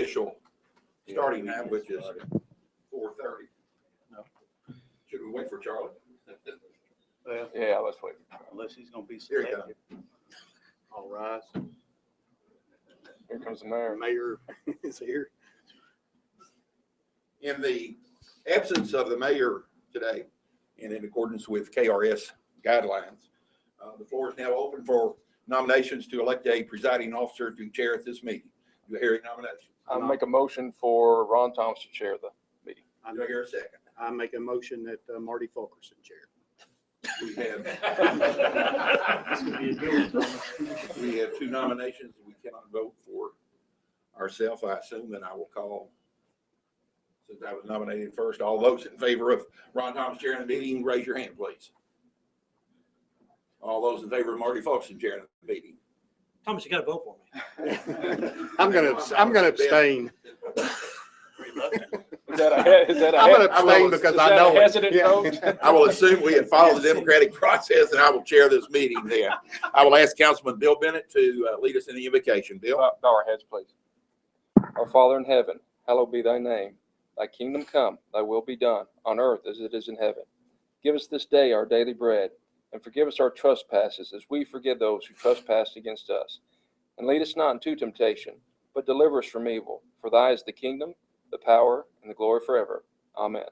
official starting time, which is 4:30. No. Should we wait for Charlie? Well, Yeah, let's wait. unless he's gonna be Here you selected. All rise. Here comes the mayor. Mayor is here. In the absence of the mayor today, and in accordance with KRS guidelines, the floor is now open for nominations to elect a presiding officer to chair at this meeting. Do I hear a nomination? I'll make a motion for Ron Thomas to chair the meeting. Do I hear a second? I make a motion that Marty Fulkerson chair. We have two nominations. We cannot vote for ourselves. I assume that I will call, since I was nominated first, all those in favor of Ron Thomas chairing the meeting, raise your hand, please. All those in favor of Marty Fulkerson chairing the meeting. Thomas, you gotta vote for me. I'm gonna abstain. I'm gonna abstain because I know it. Hesitant Yeah. vote? I will assume we have followed the democratic process, and I will chair this meeting then. I will ask Councilman Bill Bennett to lead us in the invocation. Bill? Bow our heads, please. Our Father in heaven, hallowed be thy name. Thy kingdom come, thy will be done, on earth as it is in heaven. Give us this day our daily bread, and forgive us our trespasses as we forgive those who trespass against us. And lead us not into temptation, but deliver us from evil. For thy is the kingdom, the power, and the glory forever. Amen.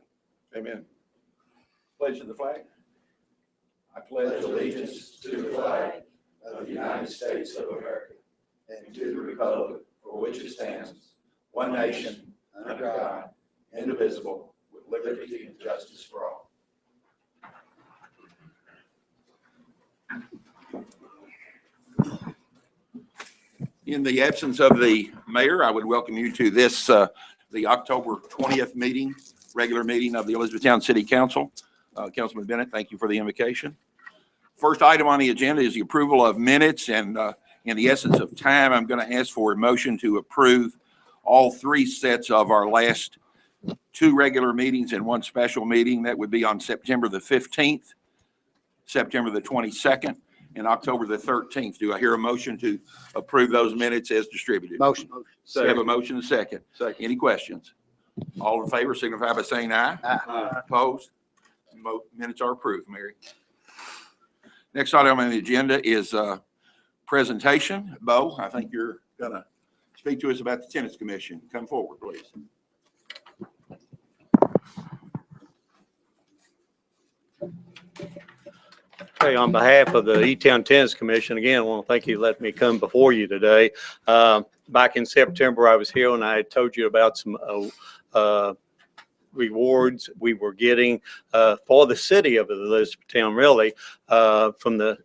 Amen. Pledge to the flag. I pledge allegiance to the flag of the United States of America and to the republic for which it stands, one nation, under God, indivisible, with liberty and justice for all. In the absence of the mayor, I would welcome you to this, the October 20th meeting, regular meeting of the Elizabethtown City Council. Councilman Bennett, thank you for the invocation. First item on the agenda is the approval of minutes, and in the essence of time, I'm going to ask for a motion to approve all three sets of our last two regular meetings and one special meeting. That would be on September the 15th, September the 22nd, and October the 13th. Do I hear a motion to approve those minutes as distributed? Motion. So we have a motion and a second. Any questions? All in favor signify by saying aye. Aye. Opposed? Minutes are approved, Mary. Next item on the agenda is presentation. Bo, I think you're going to speak to us about the Tennis Commission. Come forward, please. Okay, on behalf of the E-Town Tennis Commission, again, I want to thank you for letting me come before you today. Back in September, I was here and I told you about some rewards we were getting for the city of Elizabethtown, really, from the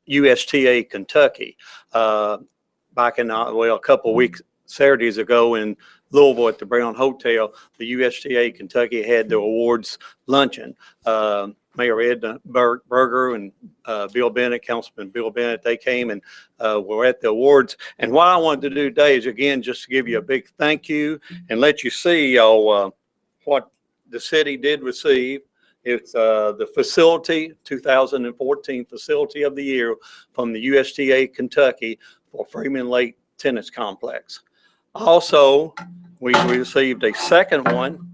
USTA Kentucky. Back in, well, a couple of weeks, Saturdays ago in Louisville at the Brown Hotel, the USTA Kentucky had the awards luncheon. Mayor Ed Berger and Bill Bennett, Councilman Bill Bennett, they came and were at the awards. And what I wanted to do today is, again, just to give you a big thank you and let you see what the city did receive. It's the facility, 2014 Facility of the Year from the USTA Kentucky for Freeman Lake Tennis Complex. Also, we received a second one.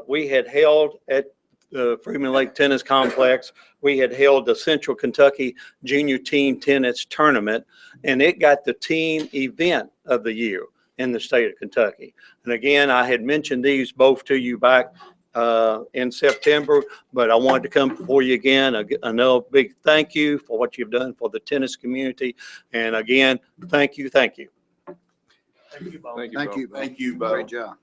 We had held at the Freeman Lake Tennis Complex, we had held the Central Kentucky Junior Team Tennis Tournament, and it got the team event of the year in the state of Kentucky. And again, I had mentioned these both to you back in September, but I wanted to come before you again. Another big thank you for what you've done for the tennis community. And again, thank you. Thank you. Thank you, Bob. Thank you. Thank you, Bo. Great job.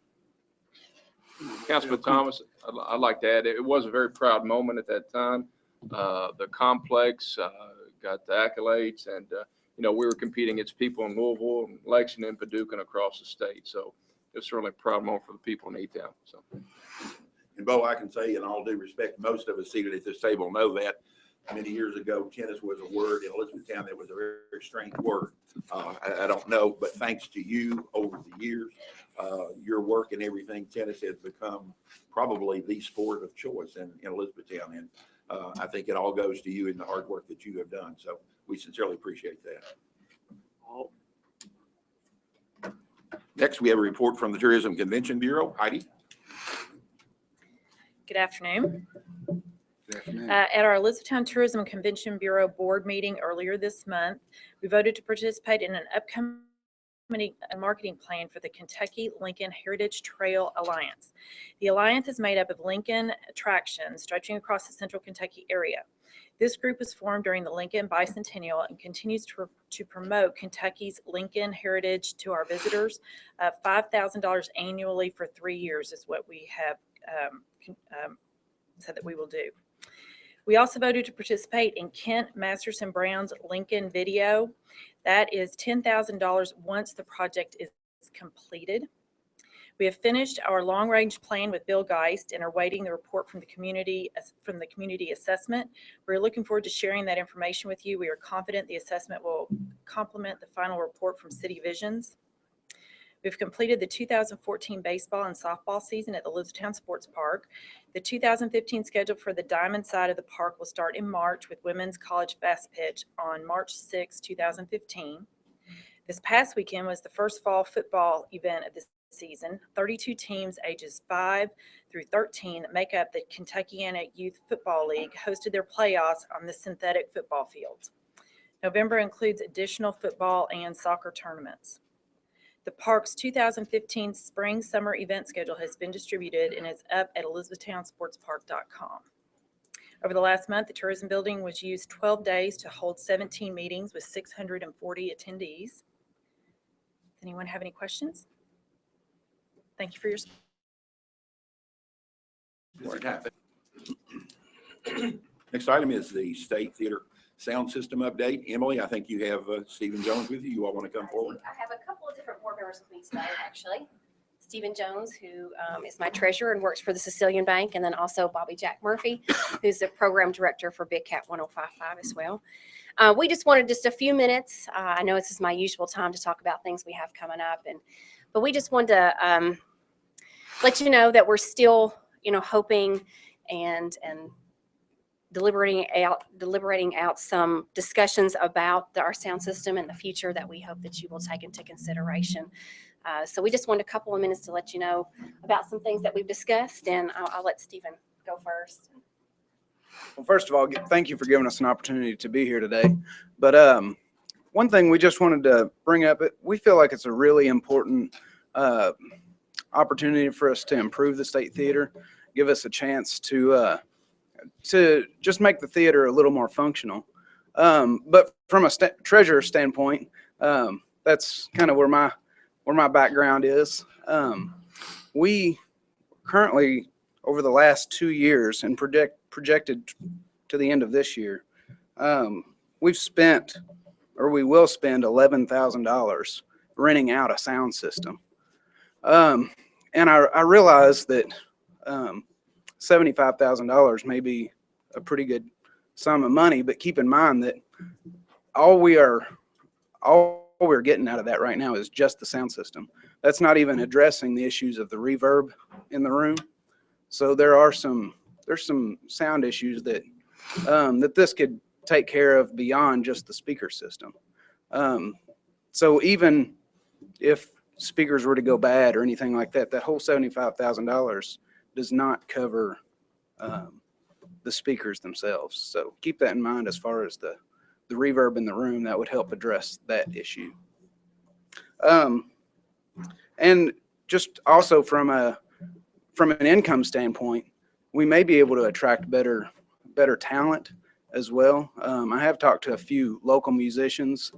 Councilman Thomas, I'd like to add, it was a very proud moment at that time. The complex got the accolades, and you know, we were competing against people in Louisville, and Lexington, Paducah, and across the state. So it's certainly a proud moment for the people in E-Town. So, And Bo, I can say in all due respect, most of us seated at this table know that many years ago, tennis was a word in Elizabethtown that was a very, very strange word. I don't know, but thanks to you over the years, your work and everything, tennis has become probably the sport of choice in Elizabethtown. And I think it all goes to you and the hard work that you have done. So we sincerely appreciate that. Next, we have a report from the Tourism Convention Bureau. Heidi? Good afternoon. Good afternoon. At our Elizabethtown Tourism Convention Bureau board meeting earlier this month, we voted to participate in an upcoming marketing plan for the Kentucky Lincoln Heritage Trail Alliance. The alliance is made up of Lincoln attractions stretching across the central Kentucky area. This group was formed during the Lincoln Bicentennial and continues to promote Kentucky's Lincoln heritage to our visitors. $5,000 annually for 3 years is what we have said that we will do. We also voted to participate in Kent Masterson Brown's Lincoln video. That is $10,000 once the project is completed. We have finished our long-range plan with Bill Geist and are waiting the report from the community assessment. We're looking forward to sharing that information with you. We are confident the assessment will complement the final report from City Visions. We've completed the 2014 baseball and softball season at the Elizabethtown Sports Park. The 2015 schedule for the Diamond side of the park will start in March with women's college fast pitch on March 6, 2015. This past weekend was the first fall football event of the season. 32 teams ages 5 through 13 that make up the Kentuckiana Youth Football League hosted their playoffs on the synthetic football fields. November includes additional football and soccer tournaments. The park's 2015 spring-summer event schedule has been distributed and is up at elizabethtownsportspark.com. Over the last month, the tourism building was used 12 days to hold 17 meetings with 640 attendees. Does anyone have any questions? Thank you for your support. Next item is the State Theater Sound System update. Emily, I think you have Stephen Jones with you. You all want to come forward? I have a couple of different board members with me today, actually. Stephen Jones, who is my treasurer and works for the Sicilian Bank, and then also Bobby Jack Murphy, who's the program director for Big Cat 1055 as well. We just wanted just a few minutes. I know this is my usual time to talk about things we have coming up, but we just wanted to let you know that we're still, hoping and deliberating out some discussions about our sound system in the future that we hope that you will take into consideration. So we just wanted a couple of minutes to let you know about some things that we've discussed, and I'll let Stephen go first. Well, first of all, thank you for giving us an opportunity to be here today. But one thing we just wanted to bring up, we feel like it's a really important opportunity for us to improve the State Theater, give us a chance to just make the theater a little more functional. But from a treasurer standpoint, that's kind of where my background is. We currently, over the last 2 years and projected to the end of this year, we've spent, or we will spend, $11,000 renting out a sound system. And I realize that $75,000 may be a pretty good sum of money, but keep in mind that all we're getting out of that right now is just the sound system. That's not even addressing the issues of the reverb in the room. So there's some sound issues that that this could take care of beyond just the speaker system. So even if speakers were to go bad or anything like that, that whole $75,000 does not cover the speakers themselves. So keep that in mind as far as the reverb in the room. That would help address that issue. And just also from an income standpoint, we may be able to attract better talent as well. I have talked to a few local musicians,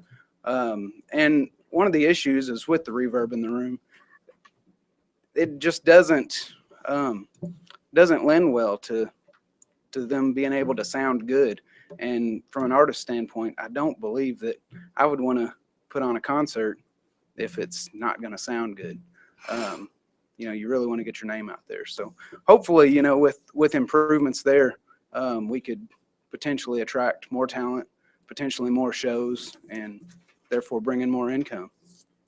and one of the issues is with the reverb in the room. It just doesn't lend well to them being able to sound good. And from an artist standpoint, I don't believe that I would want to put on a concert if it's not going to sound good. You really want to get your name out there. So hopefully, with improvements there, we could potentially attract more talent, potentially more shows, and therefore bring in more income.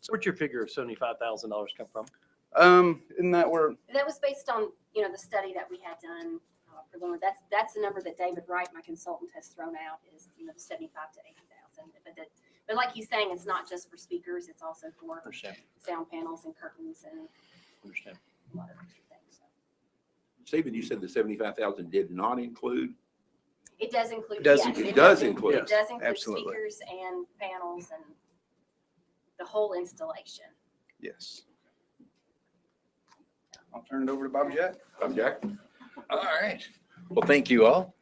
Where'd your figure of $75,000 come from? In that we're That was based on, the study that we had done preliminary. That's the number that David Wright, my consultant, has thrown out is, the 75 to 80,000. But like he's saying, it's not just for speakers, it's also for Understand, sound panels and curtains and understand. a lot of extra things. So Stephen, you said the 75,000 did not include? it does include. It does yes, include- It does include. It does include absolutely. speakers and panels and the whole installation. Yes. I'll turn it over to Bobby Jack. Jack? All right. Well, thank you all.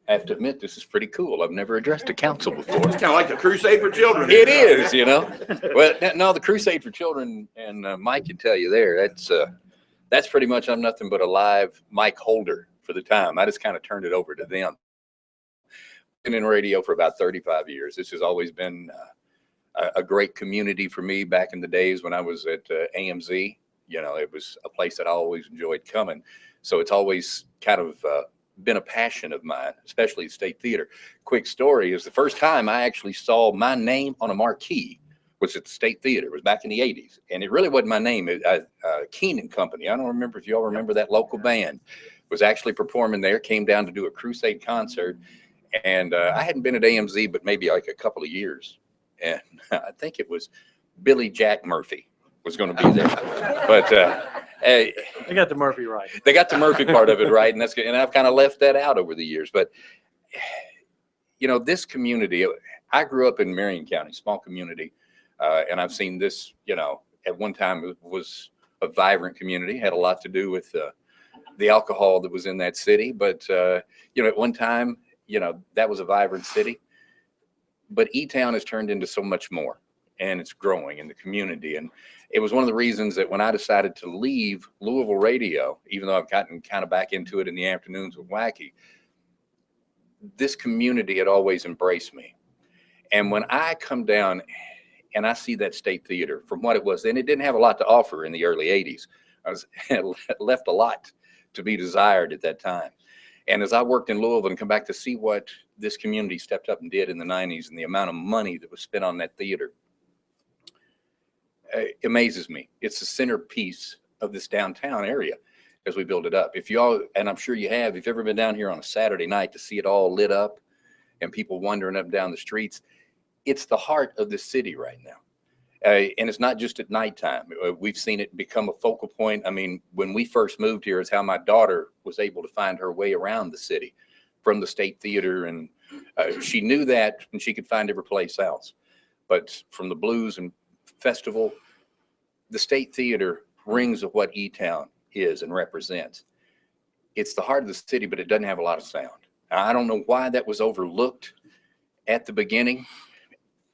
I have to admit, this is pretty cool. I've never addressed a council before. It's kind of like the Crusade for Children. It is, you know. Well, no, the Crusade for Children, and Mike can tell you there, that's pretty much, I'm nothing but a live mic holder for the time. I just kind of turned it over to them. Been in radio for about 35 years. This has always been a great community for me back in the days when I was at AMZ. You know, it was a place that I always enjoyed coming. So it's always kind of been a passion of mine, especially State Theater. Quick story is the first time I actually saw my name on a marquee was at the State Theater. It was back in the 80s. And it really wasn't my name. Keenan Company. I don't remember if you all remember that local band was actually performing there, came down to do a Crusade concert. And I hadn't been at AMZ, but maybe like a couple of years. And I think it was Billy Jack Murphy was going to be there. But They got the Murphy right. they got the Murphy part of it right, and that's good. And I've kind of left that out over the years. But you know, this community, I grew up in Marion County, small community, and I've seen this. You know, at one time it was a vibrant community, had a lot to do with the alcohol that was in that city. But you know, at one time, you know, that was a vibrant city. But E-Town has turned into so much more, and it's growing in the community. And it was one of the reasons that when I decided to leave Louisville radio, even though I've gotten kind of back into it in the afternoons with Wacky, this community had always embraced me. And when I come down and I see that State Theater from what it was, and it didn't have a lot to offer in the early 80s. It left a lot to be desired at that time. And as I worked in Louisville and come back to see what this community stepped up and did in the 90s and the amount of money that was spent on that theater, it amazes me. It's the centerpiece of this downtown area as we build it up. If y'all, and I'm sure you have, if you've ever been down here on a Saturday night to see it all lit up and people wandering up and down the streets, it's the heart of the city right now. And it's not just at nighttime. We've seen it become a focal point. I mean, when we first moved here, it's how my daughter was able to find her way around the city from the State Theater. And she knew that, and she could find every place else. But from the blues and festival, the State Theater rings of what E-Town is and represents. It's the heart of the city, but it doesn't have a lot of sound. I don't know why that was overlooked at the beginning.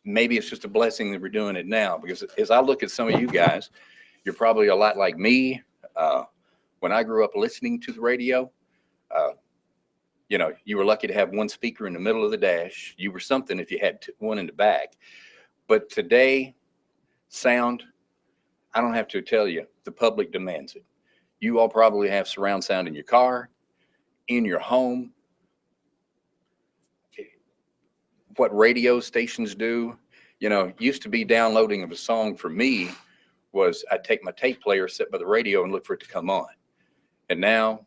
Maybe it's just a blessing that we're doing it now, because as I look at some of you guys, you're probably a lot like me. When I grew up listening to the radio, you know, you were lucky to have one speaker in the middle of the dash. You were something if you had one in the back. But today, sound, I don't have to tell you, the public demands it. You all probably have surround sound in your car, in your home. What radio stations do, you know, used to be downloading of a song for me was I'd take my tape player, sit by the radio and look for it to come on. And now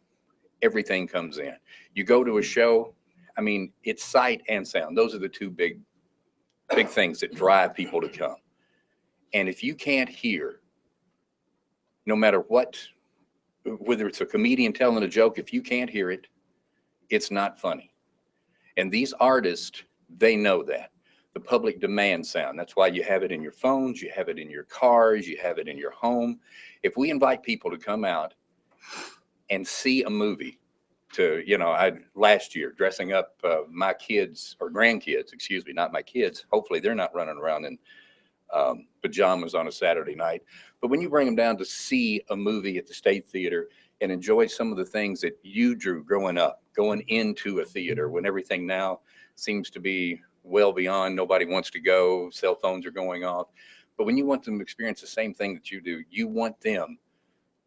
everything comes in. You go to a show, I mean, it's sight and sound. Those are the two big things that drive people to come. And if you can't hear, no matter what, whether it's a comedian telling a joke, if you can't hear it, it's not funny. And these artists, they know that. The public demands sound. That's why you have it in your phones, you have it in your cars, you have it in your home. If we invite people to come out and see a movie, to, you know, last year dressing up my kids or grandkids, excuse me, not my kids. Hopefully they're not running around in pajamas on a Saturday night. But when you bring them down to see a movie at the State Theater and enjoy some of the things that you drew growing up, going into a theater when everything now seems to be well beyond, nobody wants to go, cell phones are going off. But when you want them to experience the same thing that you do, you want them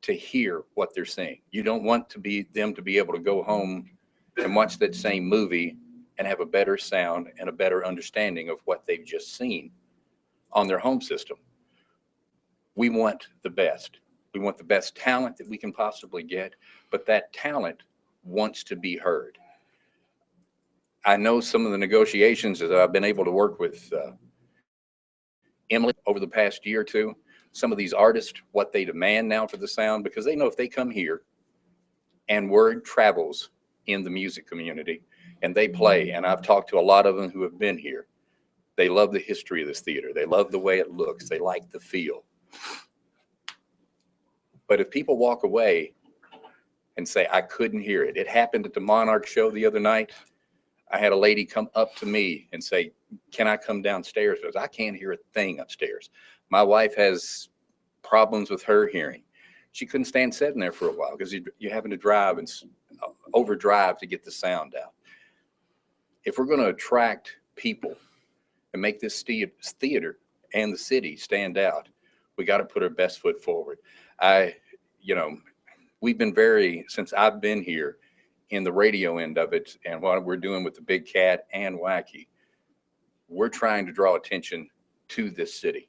to hear what they're seeing. You don't want them to be able to go home and watch that same movie and have a better sound and a better understanding of what they've just seen on their home system. We want the best. We want the best talent that we can possibly get, but that talent wants to be heard. I know some of the negotiations that I've been able to work with Emily, over the past year or two, some of these artists, what they demand now for the sound, because they know if they come here and word travels in the music community and they play, and I've talked to a lot of them who have been here, they love the history of this theater. They love the way it looks. They like the feel. But if people walk away and say, I couldn't hear it. It happened at the Monarch show the other night. I had a lady come up to me and say, can I come downstairs? Because I can't hear a thing upstairs. My wife has problems with her hearing. She couldn't stand sitting there for a while because you're having to drive and overdrive to get the sound out. If we're going to attract people and make this theater and the city stand out, we got to put our best foot forward. We've been since I've been here in the radio end of it, and what we're doing with the Big Cat and Wacky, we're trying to draw attention to this city.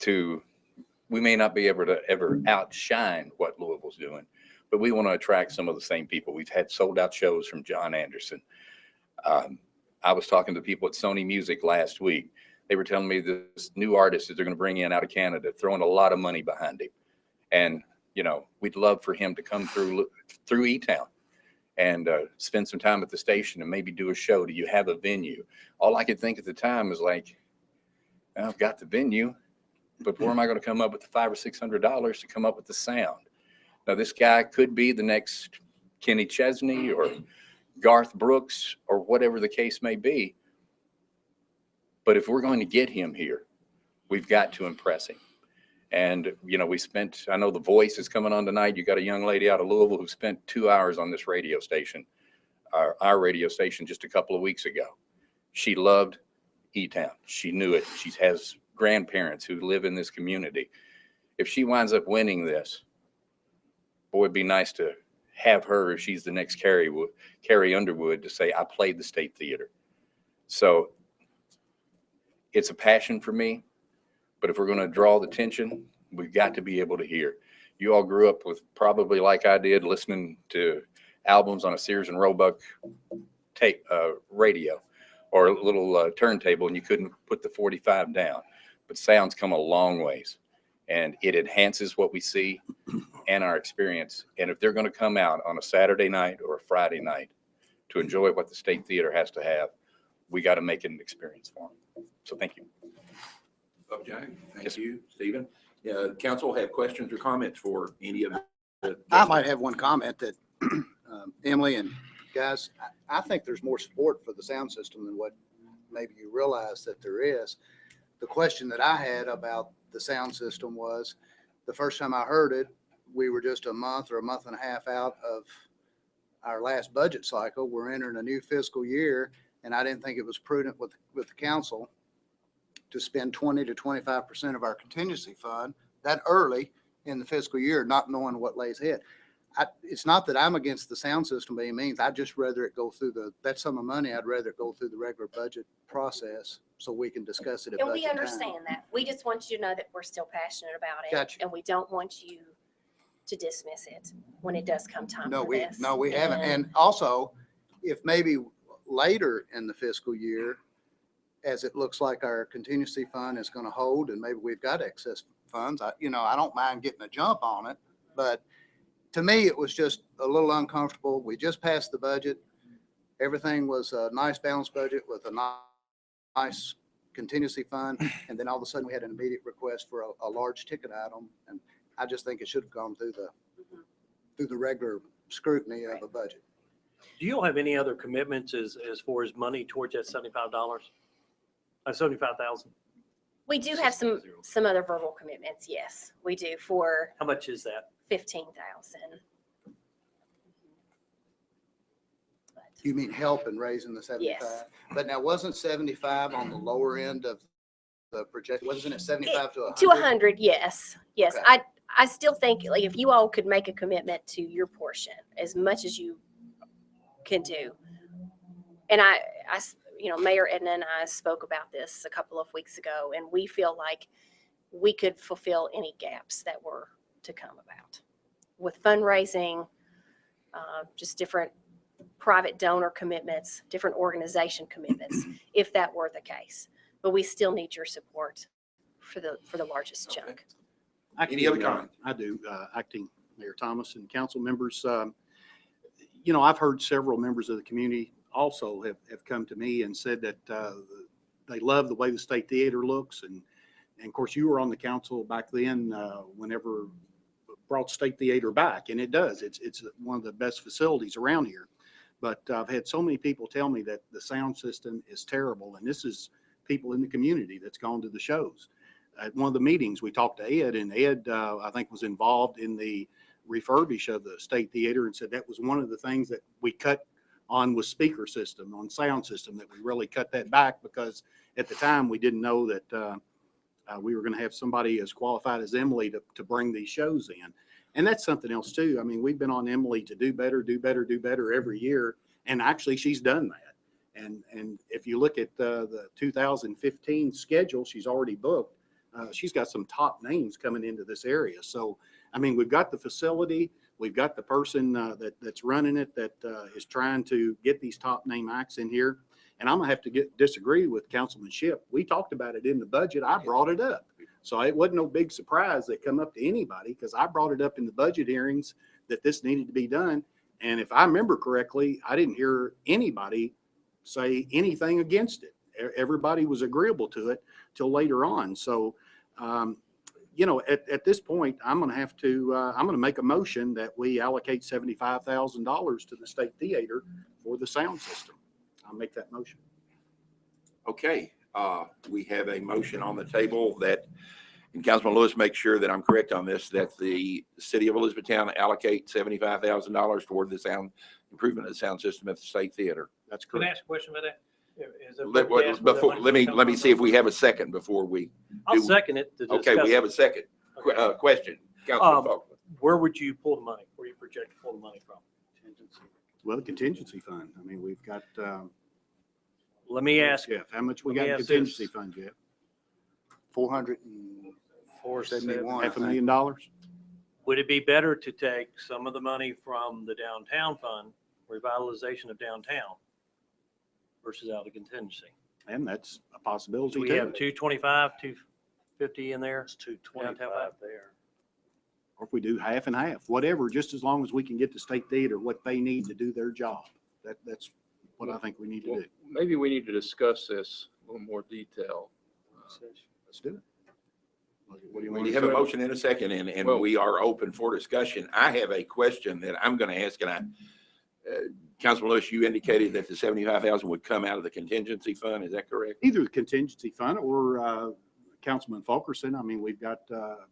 We may not be able to ever outshine what Louisville's doing, but we want to attract some of the same people. We've had sold out shows from John Anderson. I was talking to people at Sony Music last week. They were telling me this new artist that they're going to bring in out of Canada, throwing a lot of money behind him. And, we'd love for him to come through E-Town and spend some time at the station and maybe do a show. Do you have a venue? All I could think at the time was like, I've got the venue, but where am I going to come up with the $500 or $600 to come up with the sound? Now, this guy could be the next Kenny Chesney or Garth Brooks or whatever the case may be. But if we're going to get him here, we've got to impress him. And, I know The Voice is coming on tonight. You got a young lady out of Louisville who spent 2 hours on this radio station, our radio station, just a couple of weeks ago. She loved E-Town. She knew it. She has grandparents who live in this community. If she winds up winning this, boy, it'd be nice to have her, if she's the next Carrie Underwood, to say, I played the State Theater. So it's a passion for me. But if we're going to draw the attention, we've got to be able to hear. You all grew up with, probably like I did, listening to albums on a Sears and Roebuck tape radio or a little turntable, and you couldn't put the 45 down. But sound's come a long ways, and it enhances what we see and our experience. And if they're going to come out on a Saturday night or a Friday night to enjoy what the State Theater has to have, we got to make it an experience for them. So thank you. Okay, thank you, Stephen. Council have questions or comments for any of the? I might have one comment that Emily and guys, I think there's more support for the sound system than what maybe you realize that there is. The question that I had about the sound system was, the first time I heard it, we were just a month or a month and a half out of our last budget cycle. We're entering a new fiscal year, and I didn't think it was prudent with the council to spend 20 to 25% of our contingency fund that early in the fiscal year, not knowing what lays ahead. It's not that I'm against the sound system by any means. I'd just rather it go through that sum of money. I'd rather it go through the regular budget process so we can discuss it at And budget we time. understand that. We just want you to know that we're still passionate about it. Gotcha. And we don't want you to dismiss it when it does come time No, for we this. haven't. And also, if maybe later in the fiscal year, as it looks like our contingency fund is going to hold, and maybe we've got excess funds, I don't mind getting a jump on it. But to me, it was just a little uncomfortable. We just passed the budget. Everything was a nice balanced budget with a nice contingency fund. And then all of a sudden we had an immediate request for a large ticket item. And I just think it should have gone through the regular scrutiny of a budget. Do you all have any other commitments as far as money towards that $75? 75,000? We do have some other verbal commitments. Yes, we do, for How much is that? 15,000. You mean help in raising the 75? Yes. But now wasn't 75 on the lower end of the project? Wasn't it 75 to 100? To 100, yes. Yes. Okay. I still think, like, if you all could make a commitment to your portion as much as you can do. And I Mayor Edna and I spoke about this a couple of weeks ago, and we feel like we could fulfill any gaps that were to come about with fundraising, just different private donor commitments, different organization commitments, if that were the case. but we still need your support for the largest chunk. Any other comment? I do, Acting Mayor Thomas and council members. You know, I've heard several members of the community also have come to me and said that they love the way the State Theater looks. And of course, you were on the council back then whenever brought State Theater back, and it does. It's one of the best facilities around here. But I've had so many people tell me that the sound system is terrible, and this is people in the community that's gone to the shows. At one of the meetings, we talked to Ed, and Ed, I think, was involved in the refurbish of the State Theater and said that was one of the things that we cut on was speaker system, on sound system, that we really cut that back because at the time we didn't know that we were going to have somebody as qualified as Emily to bring these shows in. And that's something else too. I mean, we've been on Emily to do better, do better, do better every year. And actually she's done that. And if you look at the 2015 schedule, she's already booked. She's got some top names coming into this area. So, I mean, we've got the facility, we've got the person that's running it that is trying to get these top name acts in here. And I'm gonna have to disagree with Councilman Shipp. We talked about it in the budget. I brought it up. So it wasn't no big surprise that come up to anybody because I brought it up in the budget hearings that this needed to be done. And if I remember correctly, I didn't hear anybody say anything against it. Everybody was agreeable to it till later on. So, you know, at this point, I'm going to have to, I'm going to make a motion that we allocate $75,000 to the State Theater for the sound system. I'll make that motion. Okay, we have a motion on the table that, and Councilman Lewis, make sure that I'm correct on this, that the city of Elizabethtown allocate $75,000 toward the sound improvement of the sound system at the State Theater. That's Can I correct. ask a question about that? Is it Let forecast where that money's me gonna come see if from? we have a second before we. I'll do- second it to Okay, discuss we have it. a second question. Councilman Faulkner. Where would you pull the money? Where do you project to pull the money from? Well, the contingency fund. I mean, we've got, Let me ask, Jeff, how much we let got me in ask contingency this. fund, Jeff? 471. $500,000? would it be better to take some of the money from the downtown fund, revitalization of downtown, versus out of contingency? And that's a possibility Do we too. have 225, 250 in there? It's 225 there. Or if we do half and half, whatever, just as long as we can get the State Theater what they need to do their job. That's what I think we need to Well, do. maybe we need to discuss this in a little more detail. Let's do it. What do you We want? have a motion in a second and Well- we are open for discussion. I have a question that I'm going to ask, and Councilman Lewis, you indicated that the 75,000 would come out of the contingency fund. Is that correct? Either the contingency fund or Councilman Fulkerson. I mean, we've got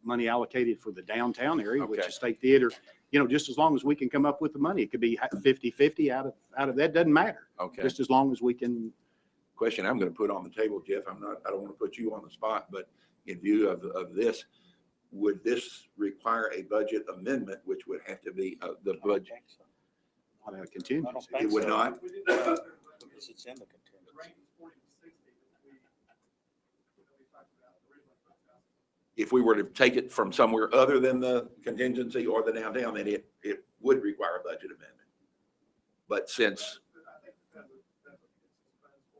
money allocated for the downtown area, which Okay. is State Theater. You know, just as long as we can come up with the money, it could be 50-50 out of that, doesn't matter. Okay. Just as long as we can. Question I'm going to put on the table, Jeff. I don't want to put you on the spot, but in view of this, would this require a budget amendment, which would have to be the budget? Not a contingency. It would not? Because it's in the contingency. If we were to take it from somewhere other than the contingency or the downtown, then it would require a budget amendment. But since,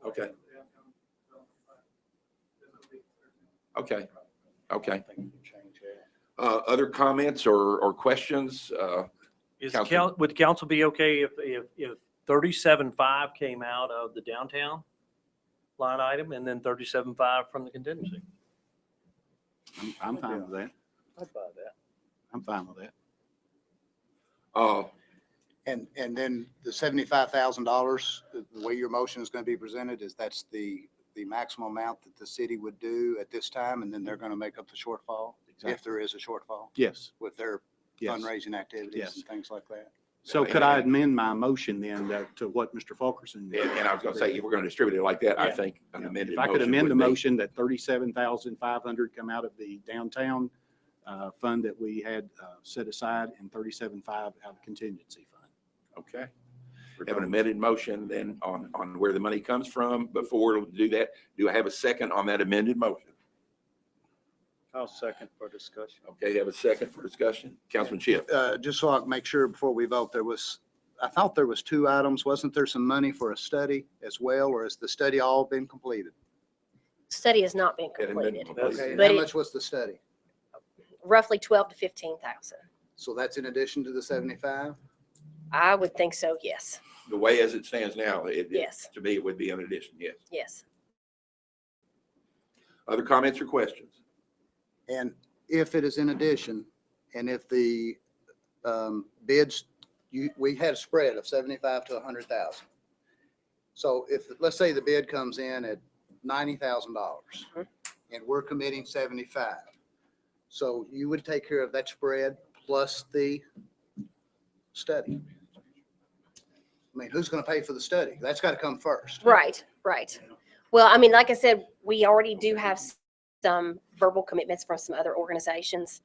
okay. Okay, okay. Other comments or questions? Council. Would the council be okay if 37.5 came out of the downtown line item and then 37.5 from the contingency? I'm fine with that. I'd buy that. I'm fine with that. And then the $75,000, the way your motion is going to be presented is that's the maximum amount that the city would do at this time, and then they're going to make up the shortfall, if there is a shortfall Yes. with their Yes. fundraising activities Yes. and things like that. So could I amend my motion then to what Mr. Fulkerson? And I was going to say, if we're going to distribute it like that, I Yeah. think an amended If I could motion amend the would be- motion that 37,500 come out of the downtown fund that we had set aside and 37.5 out of contingency fund. Okay. Have an amended motion then on where the money comes from. Before we do that, do I have a second on that amended motion? I'll second for discussion. Okay, have a second for discussion. Councilman Shipp. Just so I can make sure before we vote, I thought there was 2 items. Wasn't there some money for a study as well, or has the study all been completed? Study has not been It hadn't been completed. completed. Okay, and But how it- much was the study? Roughly 12 to 15,000. So that's in addition to the 75? I would think so, yes, The way as it stands now, Yes. to me, it would be in addition, yes. yes. Other comments or questions? And if it is in addition, and if the bids, we had a spread of 75 to 100,000. So if, let's say the bid comes in at $90,000 Mhm. and we're committing 75. So you would take care of that spread plus the study. I mean, who's going to pay for the study? That's got to come first. Right, right. Well, I mean, like I said, we already do have some verbal commitments from some other organizations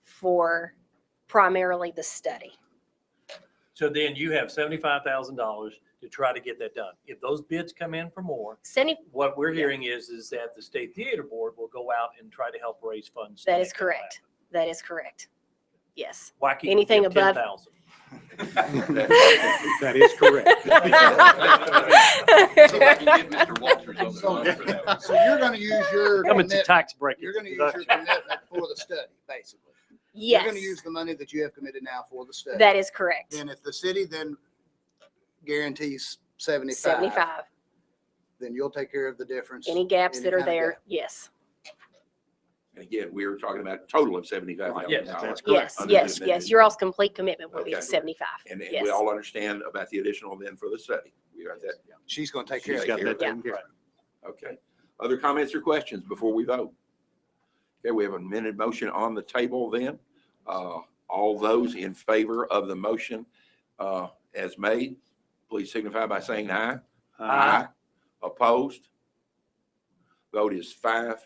for primarily the study. So then you have $75,000 to try to get that done. If those bids come in for more, 70, what we're hearing is that the State Theater Board will go out and try to help raise funds. to that make is correct. happen. That is correct. Yes. Why can't you Anything give above- 10,000? That is correct. See if I can get Mr. Walters on the So line for that. so you're going to use your, Coming to tax break. you're going to use your commitment for the study, basically. You're Yes, going to use the money that you have committed now for the study. that is correct. Then if the city then guarantees 75, 75. then you'll take care of the difference. Any gaps any that are kind of there, gap. yes. And again, we were talking about a total of $75,000. Yes, that's Yes, yes, yes. Your all's complete commitment will be Okay. 75. And we Yes. all understand about the additional then for the study. We got that. She's going to take care She's of got it. that taken care of. Okay. Other comments or questions before we vote? Okay, we have a amended motion on the table then. All those in favor of the motion as made, please signify by saying aye. Opposed? Vote is 5-0.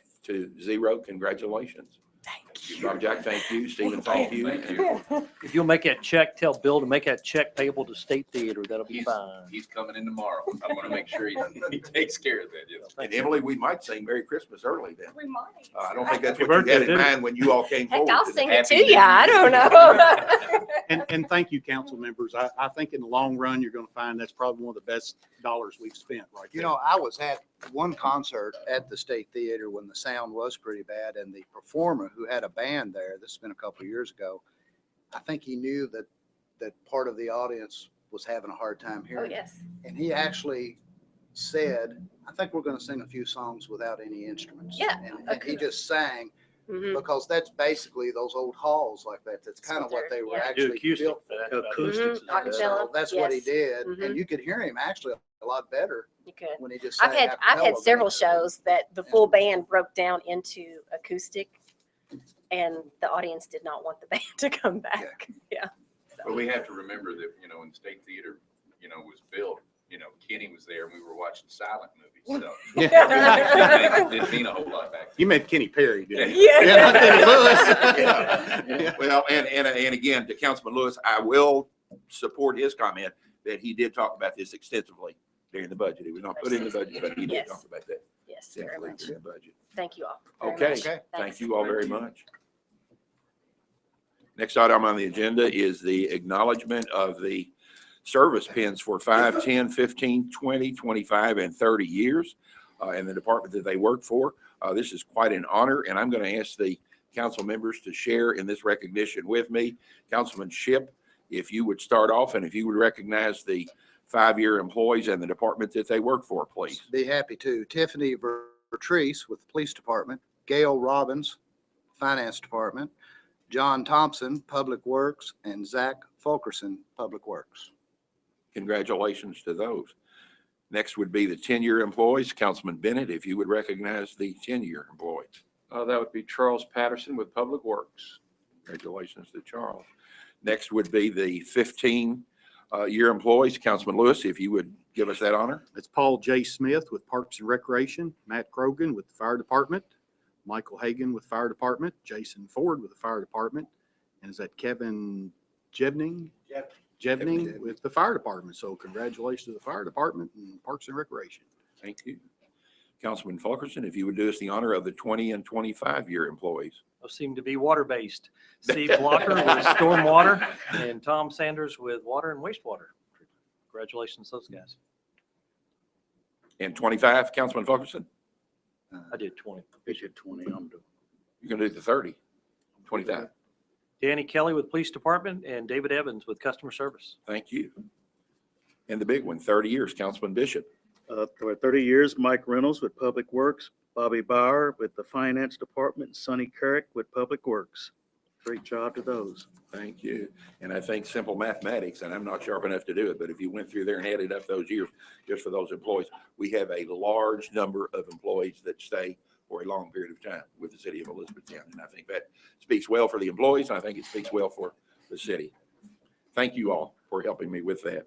Congratulations. Thank you. Bob Jack, thank you. Stephen, thank you. And If you'll make that check, tell Bill to make that check payable to State Theater, that'll be fine. He's coming in tomorrow. I want to make sure he takes care of that, you know. And Emily, we might sing Merry Christmas early then. We might. I don't think that's Happy what you had birthday, in too. mind when you all came Heck, forward. I'll today. sing it Happy to New you. I don't know. And thank you, council members. I think in the long run, you're going to find that's probably one of the best dollars we've spent right You there. know, I was at one concert at the State Theater when the sound was pretty bad, and the performer who had a band there, this has been a couple of years ago, I think he knew that part of the audience was having a hard time Oh, hearing. yes. And he actually said, I think we're going to sing a few songs without any instruments. Yeah, And he just sang, Mhm. because that's basically those old halls like that. That's kind of what they were Yeah. Do actually acoustic built for that. Acoustics. Mhm. Acapella. So that's what he Yes. did. Mhm. And you could hear him actually a lot better You could. when he just sang I've had acapella than several he did. shows that the full band broke down into acoustic and the audience did not want the band to come back. Yeah. But we have to remember that, you know, when State Theater, you know, was built, you know, Kenny was there and we were watching silent movies, so. It didn't mean a whole lot back then. You meant Kenny Perry, didn't you? Yeah. not Kenny Lewis. Yeah. Well, and again, to Councilman Lewis, I will support his comment that he did talk about this extensively during the budget. It was not put in the budget, but he did Yes. talk about that Yes, very extensively much. during the budget. Thank you all. very Okay, much. Okay. thank Thanks. you all very much. Next item on the agenda is the acknowledgement of the service pins for 5, 10, 15, 20, 25, and 30 years in the department that they work for. This is quite an honor, and I'm going to ask the council members to share in this recognition with me. Councilman Shipp, if you would start off and if you would recognize the 5-year employees and the department that they work for, please. Be happy to. Tiffany Vertreese with the Police Department, Gail Robbins, Finance Department, John Thompson, Public Works, and Zach Fulkerson, Public Works. Congratulations to those. Next would be the 10-year employees. Councilman Bennett, if you would recognize the 10-year employees. That would be Charles Patterson with Public Works. Congratulations to Charles. Next would be the 15-year employees. Councilman Lewis, if you would give us that honor. It's Paul J. Smith with Parks and Recreation, Matt Krogan with the Fire Department, Michael Hagan with Fire Department, Jason Ford with the Fire Department, and is that Kevin Jebning? Jebning with the Fire Department. So congratulations to the Fire Department and Parks and Recreation. Thank you. Councilman Fulkerson, if you would do us the honor of the 20 and 25-year employees. Those seem to be water-based. Steve Blocker with stormwater and Tom Sanders with water and wastewater. Congratulations, those guys. And 25, Councilman Fulkerson? I did 20. Bishop 20, I'm doing. You're going to do the 30, 25. Danny Kelly with Police Department and David Evans with Customer Service. Thank you. And the big one, 30 years, Councilman Bishop. For 30 years, Mike Reynolds with Public Works, Bobby Bauer with the Finance Department, Sonny Carrick with Public Works. Great job to those. Thank you. And I think simple mathematics, and I'm not sharp enough to do it, but if you went through there and added up those years, just for those employees, we have a large number of employees that stay for a long period of time with the city of Elizabethtown. And I think that speaks well for the employees, and I think it speaks well for the city. Thank you all for helping me with that.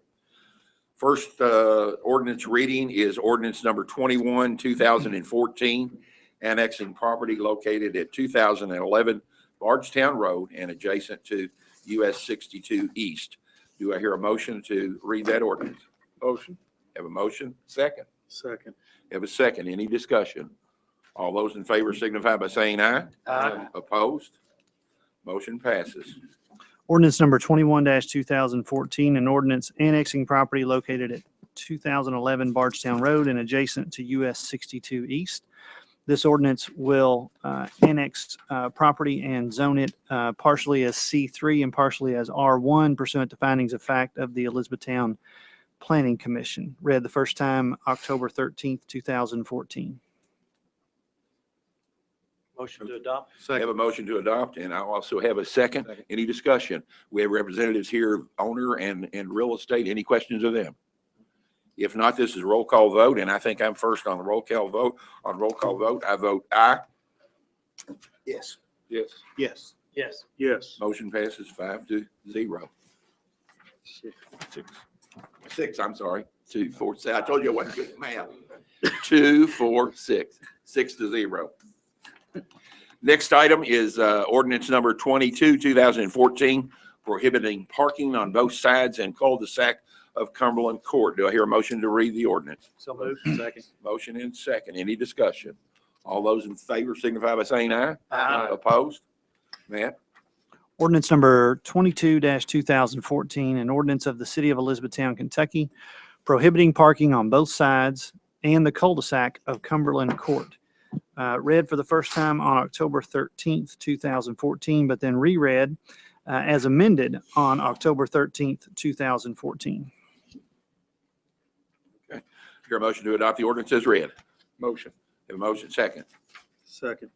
First ordinance reading is ordinance number 21, 2014, annexing property located at 2011 Bardstown Road and adjacent to US 62 East. Do I hear a motion to read that ordinance? Motion. Have a motion? Second. Second. Have a second. Any discussion? All those in favor signify by saying aye. Aye. Opposed? Motion passes. Ordinance number 21-2014, an ordinance annexing property located at 2011 Bardstown Road and adjacent to US 62 East. This ordinance will annex property and zone it partially as C3 and partially as R1 pursuant to findings of fact of the Elizabethtown Planning Commission. Read the first time October 13th, 2014. Motion to adopt. I have a motion to adopt, and I also have a second. Any discussion? We have representatives here, owner and real estate. Any questions of them? If not, this is a roll call vote, and I think I'm first on the roll call vote. On roll call vote, I vote aye. Yes. Yes. Yes. Yes. Yes. Motion passes 5-0. Six, I'm sorry. 2, 4, 6. I told you I wasn't good at math. 2, 4, 6. 6-0. Next item is ordinance number 22, 2014, prohibiting parking on both sides and cul-de-sac of Cumberland Court. Do I hear a motion to read the ordinance? So moved. Second. Motion and second. Any discussion? All those in favor signify by saying aye. Aye. Opposed? Matt? Ordinance number 22-2014, an ordinance of the city of Elizabethtown, Kentucky, prohibiting parking on both sides and the cul-de-sac of Cumberland Court. Read for the first time on October 13th, 2014, but then reread as amended on October 13th, 2014. Hear a motion to adopt the ordinance as read? Motion. Have a motion second. Second.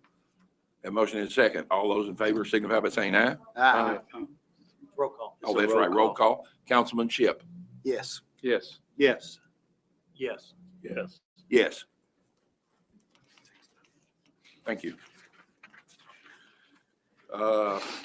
Have a motion and second. All those in favor signify by saying aye. Aye. Roll call. Oh, that's right. Roll call. Councilman Shipp? Yes. Yes. Yes. Yes. Yes. Yes. Thank you.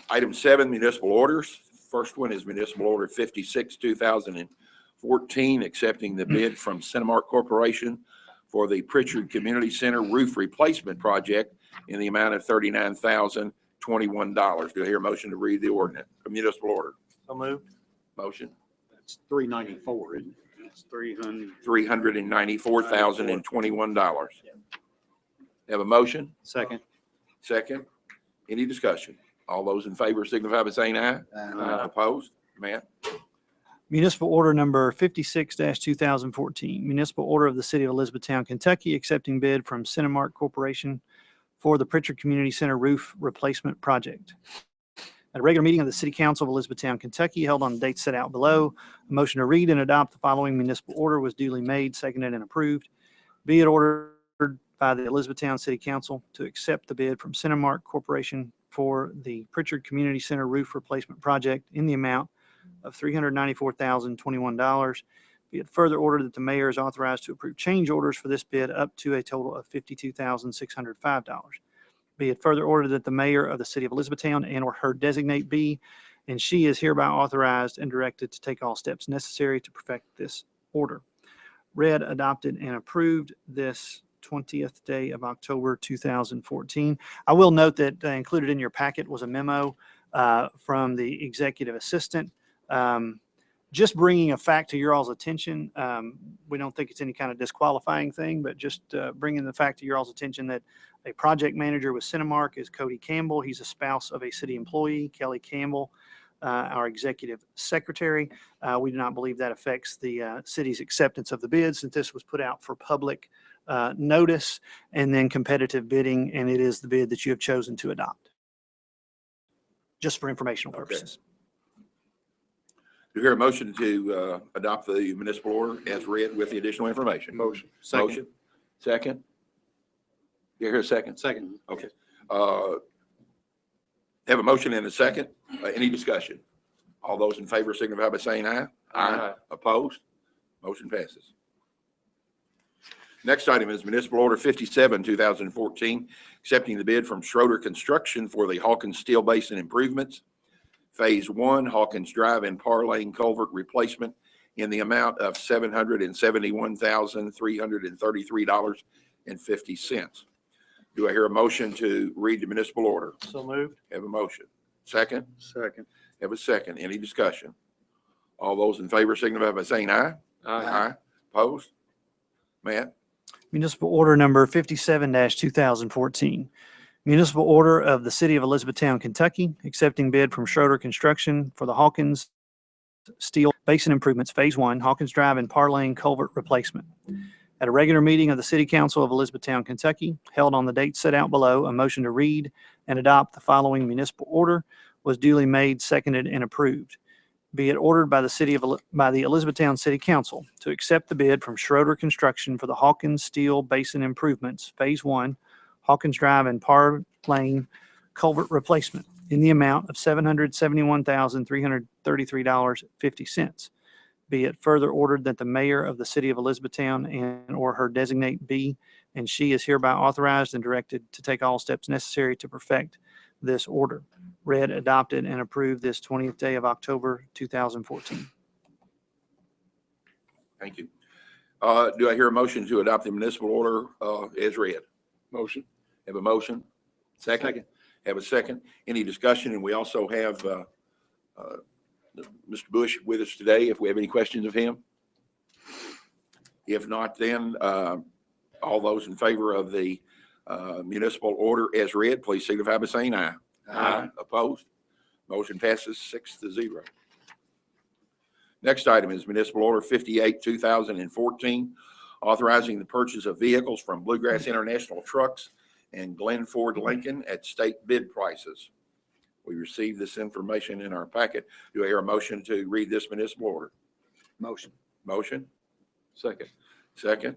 Item 7, municipal orders. First one is municipal order 56, 2014, accepting the bid from Cinemark Corporation for the Pritchard Community Center roof replacement project in the amount of $39,021. Do I hear a motion to read the ordinance, a municipal order? So moved. Motion, That's 394, isn't it? It's 300. $394,021. Have a motion? Second. Second. Any discussion? All those in favor signify by saying aye. Opposed? Matt? Municipal order number 56-2014, municipal order of the city of Elizabethtown, Kentucky, accepting bid from Cinemark Corporation for the Pritchard Community Center roof replacement project. At a regular meeting of the City Council of Elizabethtown, Kentucky, held on the date set out below, a motion to read and adopt the following municipal order was duly made, seconded, and approved. Be it ordered by the Elizabethtown City Council to accept the bid from Cinemark Corporation for the Pritchard Community Center roof replacement project in the amount of $394,021. Be it further ordered that the mayor is authorized to approve change orders for this bid up to a total of $52,605. Be it further ordered that the mayor of the city of Elizabethtown and or her designate be, and she is hereby authorized and directed to take all steps necessary to perfect this order. Read, adopted, and approved this 20th day of October 2014. I will note that included in your packet was a memo from the executive assistant. Just bringing a fact to your all's attention. We don't think it's any kind of disqualifying thing, but just bringing the fact to your all's attention that a project manager with Cinemark is Cody Campbell. He's a spouse of a city employee, Kelly Campbell, our executive secretary. We do not believe that affects the city's acceptance of the bid, since this was put out for public notice and then competitive bidding, and it is the bid that you have chosen to adopt. Just for informational Okay. purposes. Do you hear a motion to adopt the municipal order as read with the additional information? Motion. Motion. Second? You hear a second? Second. Okay. Have a motion and a second. Any discussion? All those in favor signify by saying aye. Aye. Opposed? Motion passes. Next item is Municipal Order 57, 2014, accepting the bid from Schroeder Construction for the Hawkins Steel Basin Improvements, Phase 1, Hawkins Drive and Parr Lane Culvert Replacement in the amount of $771,333.50. Do I hear a motion to read the municipal order? So moved. Have a motion. Second? Second. Have a second. Any discussion? All those in favor signify by saying aye. Aye. Opposed? Matt? Municipal order number 57-2014. Municipal order of the City of Elizabethtown, Kentucky, accepting bid from Schroeder Construction for the Hawkins Steel Basin Improvements, Phase 1, Hawkins Drive and Parr Lane Culvert Replacement. At a regular meeting of the City Council of Elizabethtown, Kentucky, held on the date set out below, a motion to read and adopt the following municipal order was duly made, seconded, and approved. Be it ordered by the Elizabethtown City Council to accept the bid from Schroeder Construction for the Hawkins Steel Basin Improvements, Phase 1, Hawkins Drive and Parr Lane Culvert Replacement in the amount of $771,333.50. Be it further ordered that the mayor of the city of Elizabethtown and or her designate be and she is hereby authorized and directed to take all steps necessary to perfect this order. Read, adopted, and approved this 20th day of October, 2014. Thank you. Do I hear a motion to adopt the municipal order as read? Motion. Have a motion? Second? Have a second. Any discussion? And we also have Mr. Bush with us today, if we have any questions of him. If not, then all those in favor of the municipal order as read, please signify by saying aye. Aye. Opposed? Motion passes 6-0. Next item is Municipal Order 58, 2014, authorizing the purchase of vehicles from Bluegrass International Trucks and Glenn Ford Lincoln at state bid prices. We received this information in our packet. Do I hear a motion to read this municipal order? Motion. Motion? Second. Second.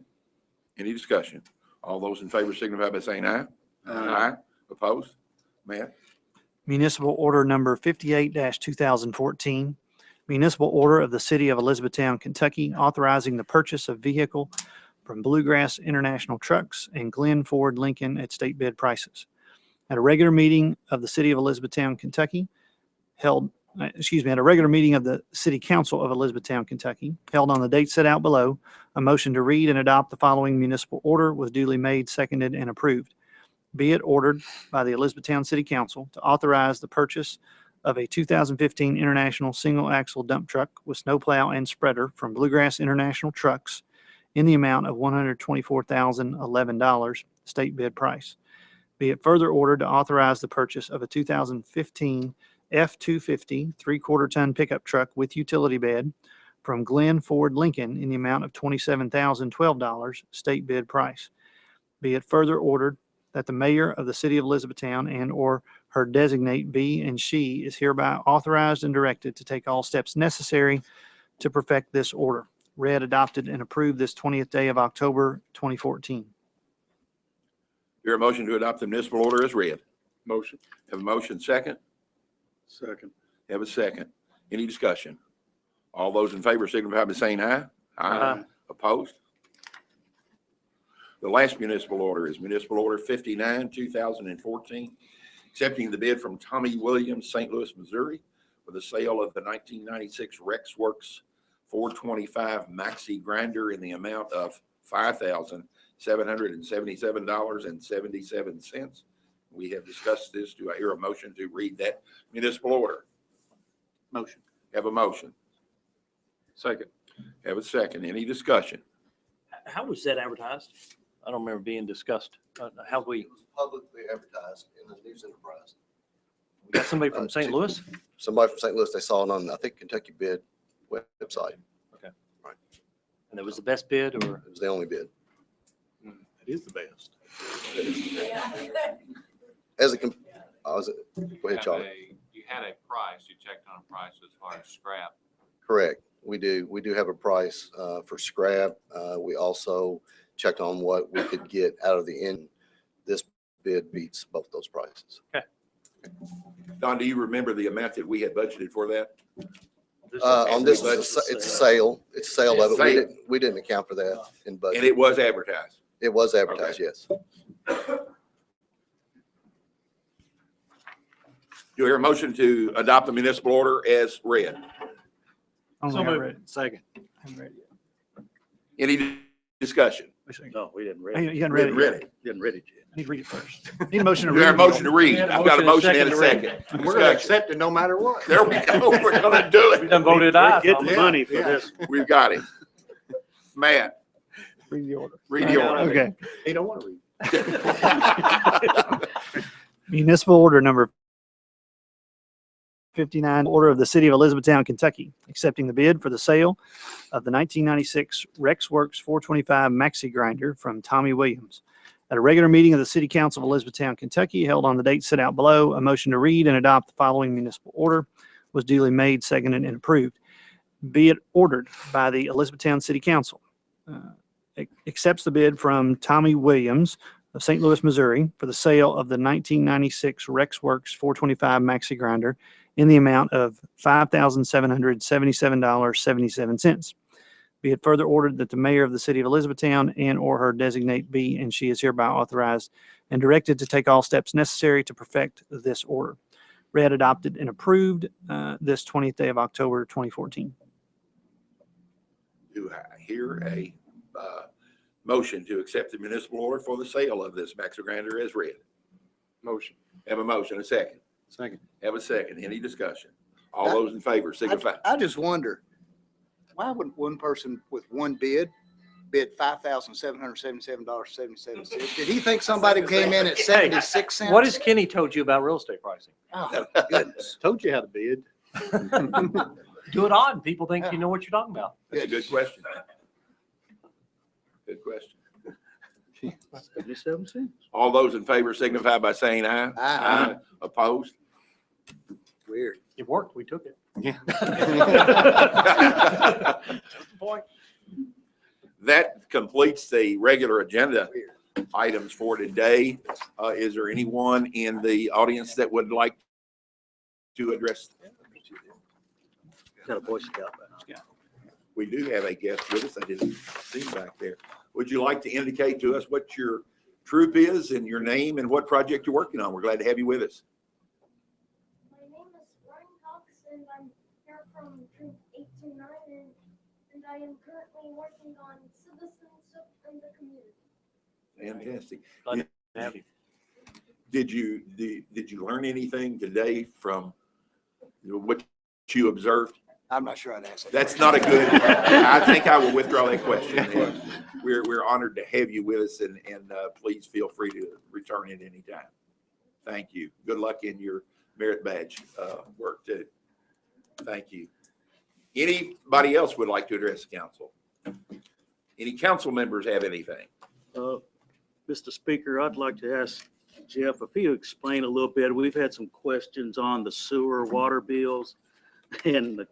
Any discussion? All those in favor signify by saying aye. Aye. Opposed? Matt? Municipal order number 58-2014. Municipal order of the City of Elizabethtown, Kentucky, authorizing the purchase of vehicle from Bluegrass International Trucks and Glenn Ford Lincoln at state bid prices. At a regular meeting of the City of Elizabethtown, Kentucky, at a regular meeting of the City Council of Elizabethtown, Kentucky, held on the date set out below, a motion to read and adopt the following municipal order was duly made, seconded, and approved. Be it ordered by the Elizabethtown City Council to authorize the purchase of a 2015 International Single Axle Dump Truck with snowplow and spreader from Bluegrass International Trucks in the amount of $124,011 state bid price. Be it further ordered to authorize the purchase of a 2015 F-250 3/4 ton pickup truck with utility bed from Glenn Ford Lincoln in the amount of $27,012 state bid price. Be it further ordered that the mayor of the city of Elizabethtown and or her designate be and she is hereby authorized and directed to take all steps necessary to perfect this order. Read, adopted, and approved this 20th day of October, 2014. Hear a motion to adopt the municipal order as read? Motion. Have a motion second? Second. Have a second. Any discussion? All those in favor signify by saying aye. Aye. Opposed? The last municipal order is Municipal Order 59, 2014, accepting the bid from Tommy Williams, St. Louis, Missouri, for the sale of the 1996 Rex Works 425 Maxi Grinder in the amount of $5,777.77. We have discussed this. Do I hear a motion to read that municipal order? Motion. Have a motion. Second. Have a second. Any discussion? How was that advertised? I don't remember being discussed. How we It was publicly advertised in the News Enterprise. got somebody from St. Louis? Somebody from St. Louis, they saw it on, I think, Kentucky Bid website. And it was the best bid, or? It was the only bid. It is the best. As a, go ahead, Charlie. You had a price, you checked on a price as far as scrap. Correct. We do have a price for scrap. We also checked on what we could get out of the end. This bid beats both those prices. Don, do you remember the amount that we had budgeted for that? On this, it's a sale. It's a sale of it. Sale. We didn't account for that in And budget. it was advertised. It was advertised, yes. Do I hear a motion to adopt the municipal order as read? Only So I moved. read it. Second. I haven't read it Any discussion? yet. No, we didn't You read it. haven't read it Read yet. it. Didn't read it yet. I need to read it first. Need a motion to Do I hear read. a motion to read? Yeah, I've got a motion and a to second. read. And we're gonna Discussion. accept it no matter what. There we go. We're gonna do We it. done voted We're aye. getting Thomas. money for Yeah. this. We've got it. Matt, Read the order. read the order. Okay. He don't want to read. Municipal order number 59, order of the city of Elizabethtown, Kentucky, accepting the bid for the sale of the 1996 Rex Works 425 Maxi Grinder from Tommy Williams. At a regular meeting of the City Council of Elizabethtown, Kentucky, held on the date set out below, a motion to read and adopt the following municipal order was duly made, seconded, and approved. Be it ordered by the Elizabethtown City Council. Accepts the bid from Tommy Williams of St. Louis, Missouri, for the sale of the 1996 Rex Works 425 Maxi Grinder in the amount of $5,777.77. Be it further ordered that the mayor of the city of Elizabethtown and/or her designate be, and she is hereby authorized and directed to take all steps necessary to perfect this order. Read, adopted, and approved this 20th day of October, 2014. Do I hear a motion to accept the municipal order for the sale of this Maxi Grinder as read? Motion. Have a motion, a second. Second. Have a second. Any discussion? All those in favor signify. I just wonder, why would one person with one bid $5,777.77? Did he think somebody came in at 76 cents? What has Kenny told you about real estate pricing? Oh, goodness. Told you how to bid. Do it on. People think you know what you're talking about. That's a good question. Good question. 77 cents. All those in favor signify by saying aye. Aye. Opposed? Weird. It worked. We took it. Yeah. Point. That completes the regular agenda items for today. Is there anyone in the audience that would like to address? Got a Boy Scout back. We do have a guest with us. I didn't see him back there. Would you like to indicate to us what your troop is and your name and what project you're working on? We're glad to have you with us. My name is Ryan Cox, and I'm here from Troop 829, and I am currently working on citizenship in the community. Fantastic. Glad to have you. Did you learn anything today from what you observed? I'm not sure I'd answer. That's not a good, I think I will withdraw that question. We're honored to have you with us, and please feel free to return at any time. Thank you. Good luck in your merit badge work too. Thank you. Anybody else would like to address the council? Any council members have anything? Mr. Speaker, I'd like to ask Jeff if he would explain a little bit. We've had some questions on the sewer water bills, and I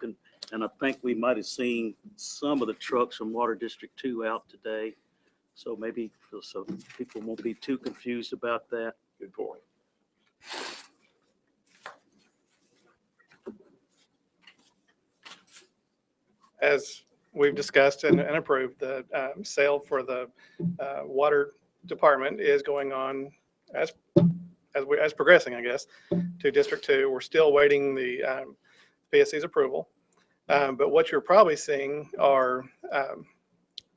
think we might have seen some of the trucks from Water District 2 out today. So maybe, so people won't be too confused about that. Good point. As we've discussed and approved, the sale for the water department is going on as progressing, I guess, to District 2. We're still waiting the PSC's approval. But what you're probably seeing are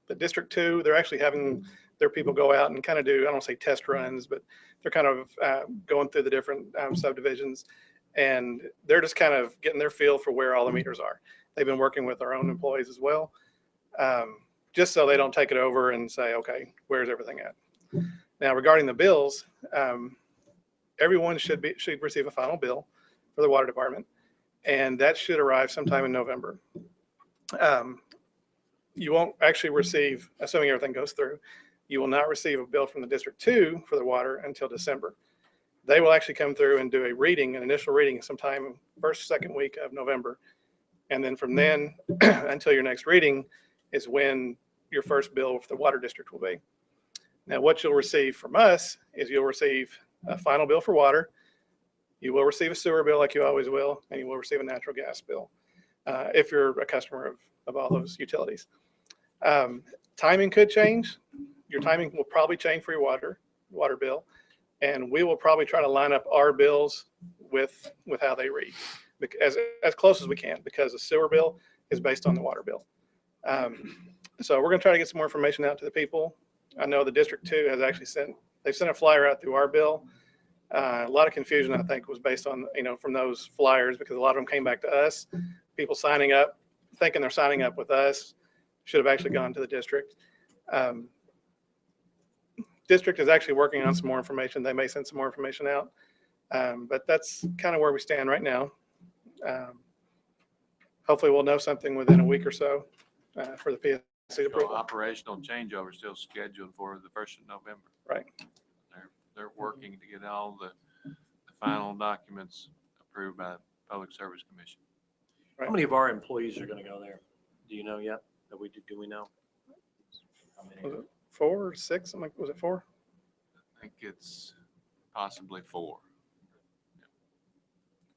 the District 2, they're actually having their people go out and kind of do, I don't want to say test runs, but they're kind of going through the different subdivisions, and they're just kind of getting their feel for where all the meters are. They've been working with our own employees as well, just so they don't take it over and say, okay, where's everything at? Now, regarding the bills, everyone should receive a final bill for the water department, and that should arrive sometime in November. You won't actually receive, assuming everything goes through, you will not receive a bill from the District 2 for the water until December. They will actually come through and do a reading, an initial reading sometime first, second week of November. And then from then until your next reading is when your first bill for the water district will be. Now, what you'll receive from us is you'll receive a final bill for water. You will receive a sewer bill like you always will, and you will receive a natural gas bill if you're a customer of all those utilities. Timing could change. Your timing will probably change for your water bill, and we will probably try to line up our bills with how they read as close as we can, because the sewer bill is based on the water bill. So we're going to try to get some more information out to the people. I know the District 2 has actually sent a flyer out through our bill. A lot of confusion, I think, was based on, from those flyers, because a lot of them came back to us. People signing up, thinking they're signing up with us, should have actually gone to the district. District is actually working on some more information. They may send some more information out. But that's kind of where we stand right now. Hopefully we'll know something within a week or so for the PSC So approval. operational changeover is still scheduled for the 1st of November. Right. They're working to get all the final documents approved by the Public Service Commission. How many of our employees are going to go there? Do you know yet? Do we know? How many? Was it 4 or 6? Was it 4? I think it's possibly 4.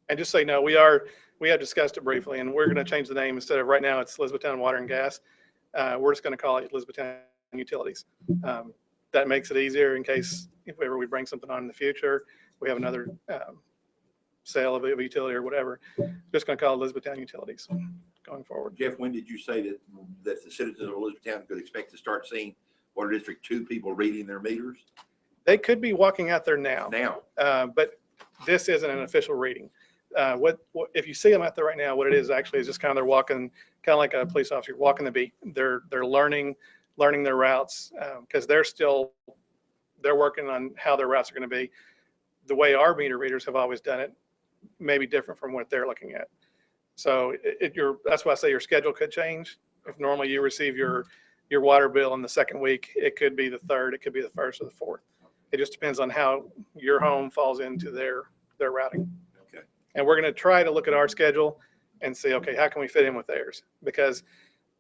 And just so you know, we have discussed it briefly, and we're going to change the name. Instead of right now, it's Elizabethtown Water and Gas. We're just going to call it Elizabethtown Utilities. That makes it easier in case if ever we bring something on in the future, we have another sale of a utility or whatever. Just going to call it Elizabethtown Utilities going forward. Jeff, when did you say that the citizens of Elizabethtown could expect to start seeing Water District 2 people reading their meters? They could be walking out there now. But this isn't an official reading. What if you see them out there right now, what it is actually is just kind of they're walking, kind of like a police officer walking the beat. They're learning their routes because they're working on how their routes are going to be. The way our meter readers have always done it may be different from what they're looking at. So that's why I say your schedule could change. If normally you receive your water bill in the second week, it could be the 3rd, it could be the 1st or the 4th. It just depends on how your home falls into their routing. Okay. And we're going to try to look at our schedule and see, okay, how can we fit in with theirs? Because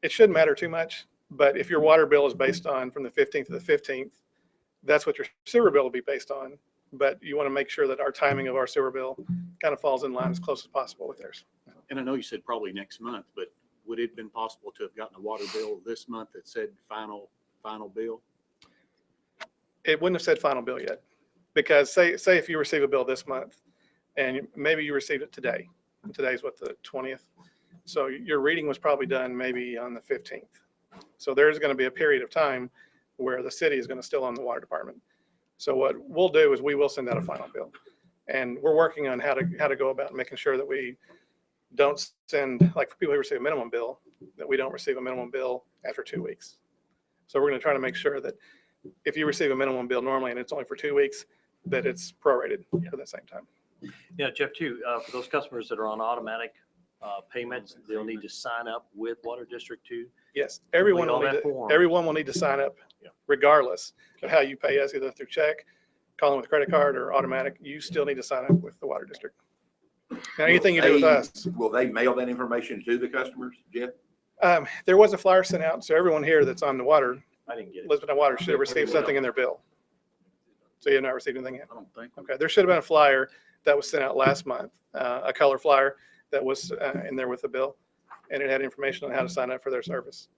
it shouldn't matter too much. But if your water bill is based on from the 15th to the 15th, that's what your sewer bill will be based on. But you want to make sure that our timing of our sewer bill kind of falls in line as close as possible with theirs. And I know you said probably next month, but would it have been possible to have gotten a water bill this month that said final bill? It wouldn't have said final bill yet, because say if you receive a bill this month and maybe you received it today, and today's what, the 20th. So your reading was probably done maybe on the 15th. So there's going to be a period of time where the city is going to still own the water department. So what we'll do is we will send out a final bill, and we're working on how to go about making sure that we don't send, like for people who receive a minimum bill, that we don't receive a minimum bill after 2 weeks. So we're going to try to make sure that if you receive a minimum bill normally and it's only for 2 weeks, that it's prorated for that same time. Yeah, Jeff, too, for those customers that are on automatic payments, they'll need to sign up with Water District 2. Yes, everyone all will need that to, form. everyone will need to sign up regardless of how you pay us, either through check, calling with a credit card, or automatic. You still need to sign up with the Water District. Now, anything you do with us. Will they mail that information to the customers, Jeff? There was a flyer sent out, so everyone here that's on the water, I didn't get it. Elizabethtown Water, should have received something in their bill. So you have not received anything yet? I don't think. Okay, there should have been a flyer that was sent out last month, a color flyer that was in there with the bill, and it had information on how to sign up for their service.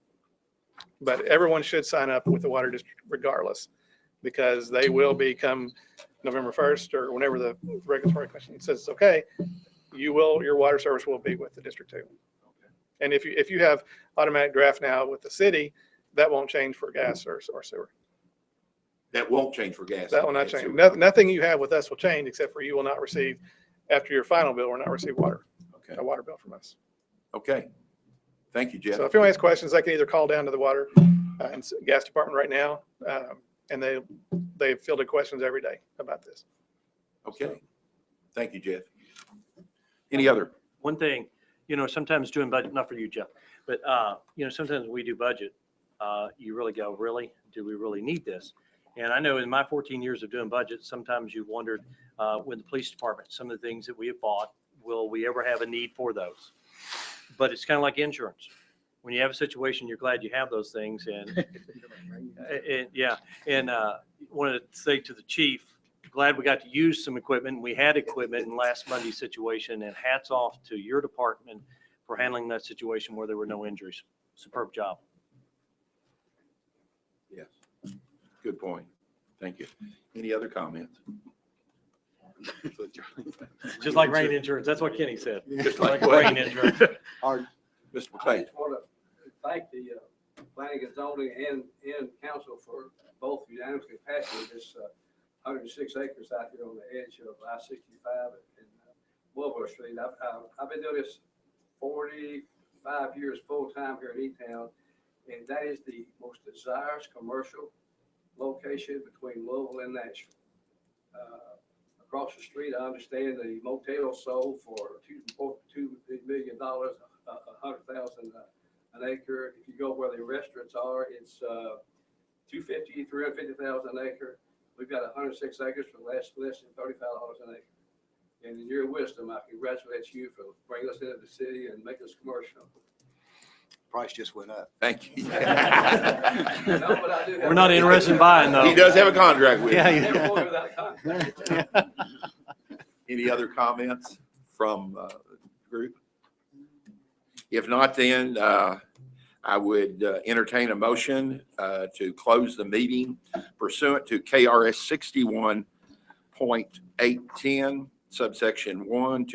But everyone should sign up with the Water District regardless, because they will become November 1st or whenever the regulatory commission says it's okay, your water service will be with the District 2. And if you have automatic draft now with the city, that won't change for gas or sewer. That won't change for gas. That will not and change. sewer. Nothing you have with us will change, except for you will not receive, after your final bill, will not receive a water bill from us. Okay. Thank you, Jeff. So if anyone has questions, I can either call down to the water and gas department right now, and they've fielded questions every day about this. Okay. Thank you, Jeff. Any other? One thing, sometimes doing budget, not for you, Jeff, but, sometimes we do budget, you really go, really? Do we really need this? And I know in my 14 years of doing budgets, sometimes you've wondered with the police department, some of the things that we have bought, will we ever have a need for those? But it's kind of like insurance. When you have a situation, you're glad you have those things. And, yeah, and wanted to say to the chief, glad we got to use some equipment. We had equipment in last Monday's situation, and hats off to your department for handling that situation where there were no injuries. Superb job. Yes. Good point. Thank you. Any other comments? Just like rain insurance. That's what Kenny said. Just like rain insurance. Mr. McLean. Want to thank the planning and zoning and council for both unanimously passing this 106 acres out here on the edge of I-65 and Wilbur Street. I've been doing this 45 years full-time here in E-Town, and that is the most desirous commercial location between Louisville and Nashville. Across the street, I understand the motel sold for $2 million, 100,000 an acre. If you go where the restaurants are, it's 250, 350,000 an acre. We've got 106 acres for less than $35 an acre. And in your wisdom, I congratulate you for bringing us into the city and making us commercial. Price just went up. Thank you. We're not interested in buying though. He does have a contract with you. Yeah. Any other comments from the group? If not, then I would entertain a motion to close the meeting pursuant to KRS 61.810 subsection 1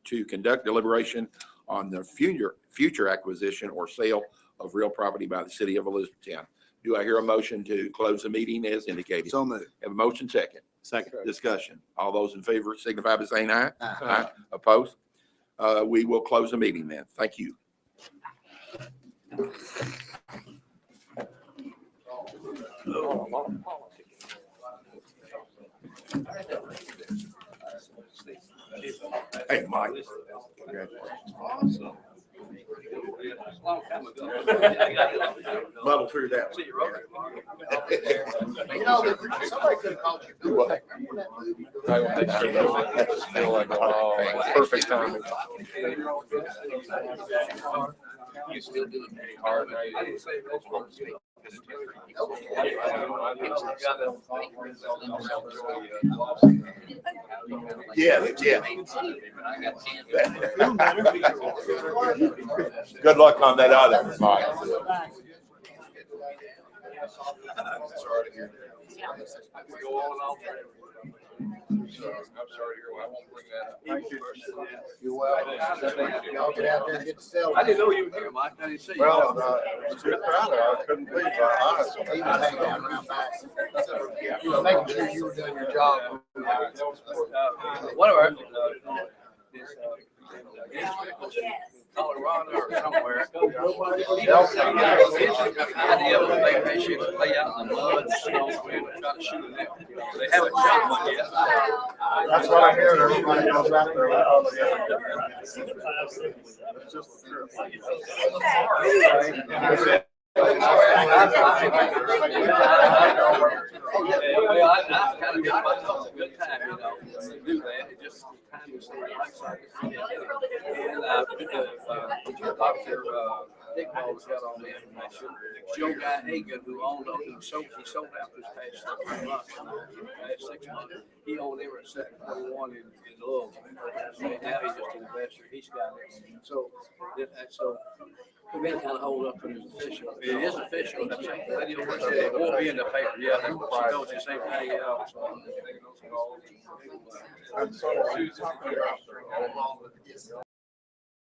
to conduct deliberation on the future acquisition or sale of real property by the city of Elizabethtown. Do I hear a motion to close the meeting as indicated? So moved. Have a motion second. Second. Discussion. All those in favor signify by saying aye. Aye. Opposed? We will close the meeting then. Thank you. Hey, Mike. Muddle through that. You know, somebody could have called you. Perfect timing. You still do it hard. Yeah. Good luck on that other, Mike. I'm sorry to hear. I won't bring that up. Thank you. You're welcome. Y'all get out there and get the cell. I didn't know you were here, Mike. I didn't see you. Well, I couldn't believe it, honestly. He was hanging out around back. He was making sure you were doing your job. Whatever. Colorado or somewhere. They should play out in the mud, snow, and try to shoot them. They haven't shot one yet. That's what I hear. Everybody goes out there. I kind of got myself a good time, you know, to do that. It just kind of and Dr. Dick Ball's got all the information. Joe Guy Hagan, who owned them, he sold out this past 6 months. Past 6 months, he owned every second 41 in Louisville. And now he's just an investor. He's got it. So we've been kind of hold up when it's official. It is official. That's it won't be in the paper. Yeah, she told you the same thing. Yeah.